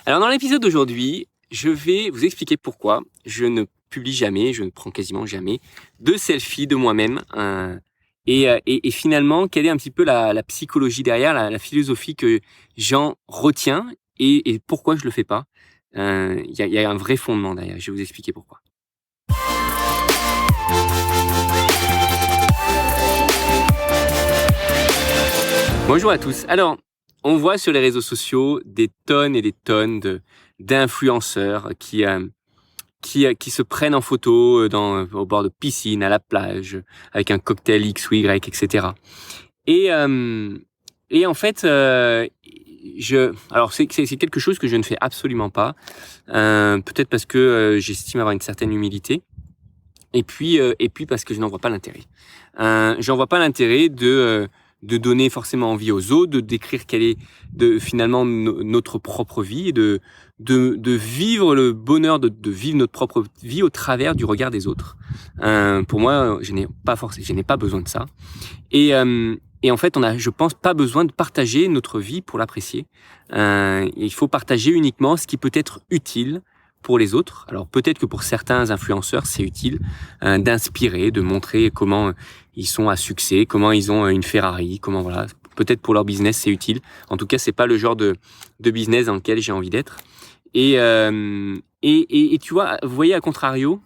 Alors dans l'épisode d'aujourd'hui, je vais vous expliquer pourquoi je ne publie jamais, je ne prends quasiment jamais de selfies de moi-même. Et finalement, quelle est un petit peu la psychologie derrière, la philosophie que j'en retiens et pourquoi je le fais pas. Il y a un vrai fondement derrière, je vais vous expliquer pourquoi. Bonjour à tous. Alors, on voit sur les réseaux sociaux des tonnes et des tonnes d'influenceurs qui se prennent en photo au bord de piscine, à la plage, avec un cocktail X ou Y, etc. Et en fait, alors c'est quelque chose que je ne fais absolument pas. Peut-être parce que j'estime avoir une certaine humilité. Et puis parce que je n'en vois pas l'intérêt. J'en vois pas l'intérêt de donner forcément envie aux autres, de décrire quelle est finalement notre propre vie, et de vivre le bonheur de vivre notre propre vie au travers du regard des autres. Pour moi, je n'ai pas besoin de ça. Et en fait, je pense, pas besoin de partager notre vie pour l'apprécier. Il faut partager uniquement ce qui peut être utile pour les autres. Alors peut-être que pour certains influenceurs, c'est utile d'inspirer, de montrer comment ils sont à succès, comment ils ont une Ferrari, comment voilà. Peut-être pour leur business, c'est utile. En tout cas, c'est pas le genre de business dans lequel j'ai envie d'être. Et tu vois, vous voyez, à contrario,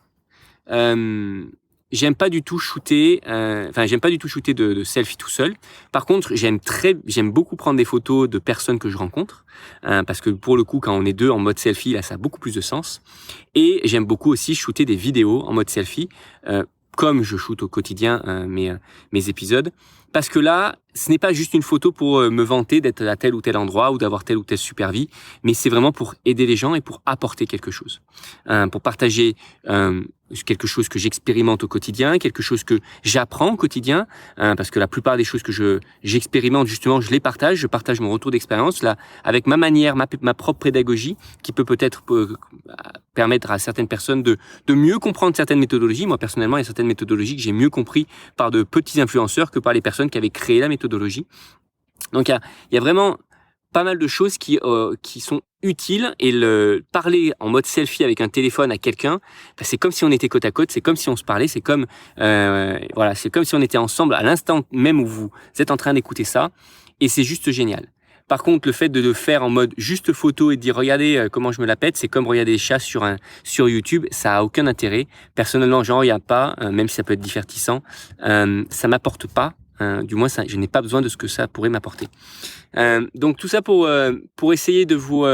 j'aime pas du tout shooter de selfies tout seul. Par contre, j'aime beaucoup prendre des photos de personnes que je rencontre, parce que pour le coup, quand on est deux en mode selfie, là, ça a beaucoup plus de sens. Et j'aime beaucoup aussi shooter des vidéos en mode selfie, comme je shoote au quotidien mes épisodes, parce que là, ce n'est pas juste une photo pour me vanter d'être à tel ou tel endroit ou d'avoir telle ou telle super vie, mais c'est vraiment pour aider les gens et pour apporter quelque chose, pour partager quelque chose que j'expérimente au quotidien, quelque chose que j'apprends au quotidien, parce que la plupart des choses que j'expérimente, justement, je partage mon retour d'expérience là avec ma manière, ma propre pédagogie, qui peut-être permettre à certaines personnes de mieux comprendre certaines méthodologies. Moi personnellement, il y a certaines méthodologies que j'ai mieux compris par de petits influenceurs que par les personnes qui avaient créé la méthodologie. Donc il y a vraiment pas mal de choses qui sont utiles, et parler en mode selfie avec un téléphone à quelqu'un, c'est comme si on était côte à côte, c'est comme si on se parlait, c'est comme c'est comme si on était ensemble à l'instant même où vous êtes en train d'écouter ça, et c'est juste génial. Par contre, le fait de le faire en mode juste photo et de dire regardez comment je me la pète, c'est comme regarder des chats sur YouTube, ça a aucun intérêt. Personnellement, j'en regarde pas, même si ça peut être divertissant, ça m'apporte pas. Du moins, je n'ai pas besoin de ce que ça pourrait m'apporter. Donc tout ça pour essayer de vous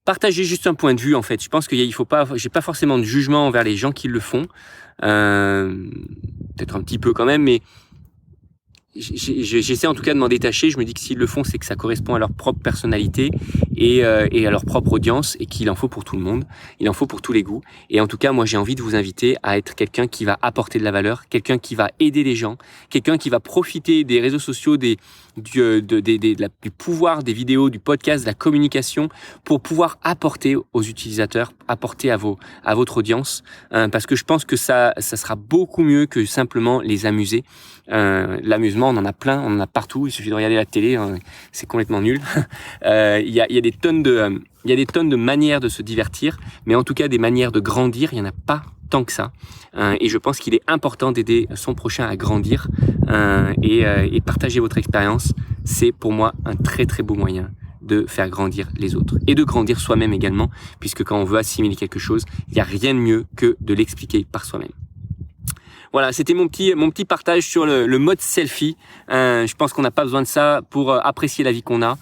partager juste un point de vue. En fait, je pense j'ai pas forcément de jugement envers les gens qui le font, peut-être un petit peu quand même, mais j'essaie en tout cas de m'en détacher. Je me dis que s'ils le font, c'est que ça correspond à leur propre personnalité et à leur propre audience, et qu'il en faut pour tout le monde, il en faut pour tous les goûts. Et en tout cas, moi, j'ai envie de vous inviter à être quelqu'un qui va apporter de la valeur, quelqu'un qui va aider les gens, quelqu'un qui va profiter des réseaux sociaux, du pouvoir des vidéos, du podcast, de la communication, pour pouvoir apporter aux utilisateurs, apporter à votre audience, parce que je pense que ça sera beaucoup mieux que simplement les amuser. L'amusement, on en a plein, on en a partout, il suffit de regarder la télé, c'est complètement nul. Il y a des tonnes de manières de se divertir, mais en tout cas des manières de grandir, il y en a pas tant que ça. Et je pense qu'il est important d'aider son prochain à grandir, et partager votre expérience, c'est pour moi un très très beau moyen de faire grandir les autres et de grandir soi-même également, puisque quand on veut assimiler quelque chose, il n'y a rien de mieux que de l'expliquer par soi-même. Voilà, c'était mon petit partage sur le mode selfie. Je pense qu'on n'a pas besoin de ça pour apprécier la vie qu'on a.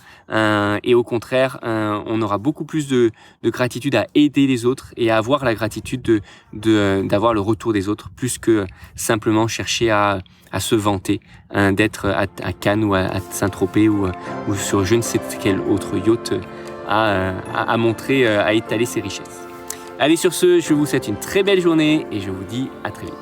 Et au contraire, on aura beaucoup plus de gratitude à aider les autres et à avoir la gratitude d'avoir le retour des autres, plus que simplement chercher à se vanter d'être à Cannes ou à Saint-Tropez ou sur je ne sais quel autre yacht à montrer, à étaler ses richesses. Allez, sur ce, je vous souhaite une très belle journée et je vous dis à très vite.